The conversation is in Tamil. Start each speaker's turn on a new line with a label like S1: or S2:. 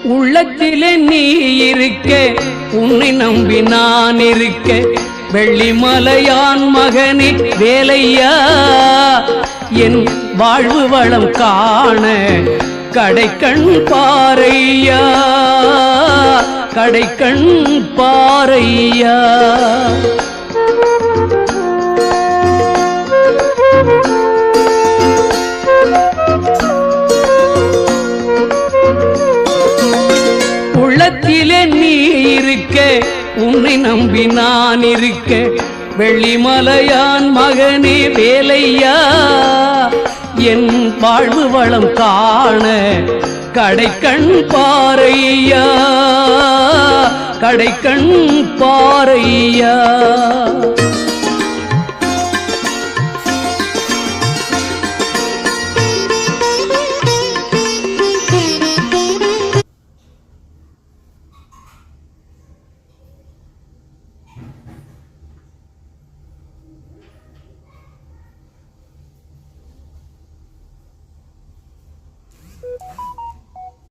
S1: உள்ளத்திலே நீ இருக்க, உன்னை நம்பி நான் இருக்க, வெள்ளிமலையான் மகனே வேலையா, என் வாழ்வு வளம் காண கடைக்கண் பாரையா, கடைக்கண் பாரையா. உள்ளத்திலே நீ இருக்க, உன்னை நம்பி நான் இருக்க, வெள்ளிமலையான் மகனே வேலையா, என் வாழ்வு வளம் காண கடைக்கண் பாரையா, கடைக்கண் பாரையா.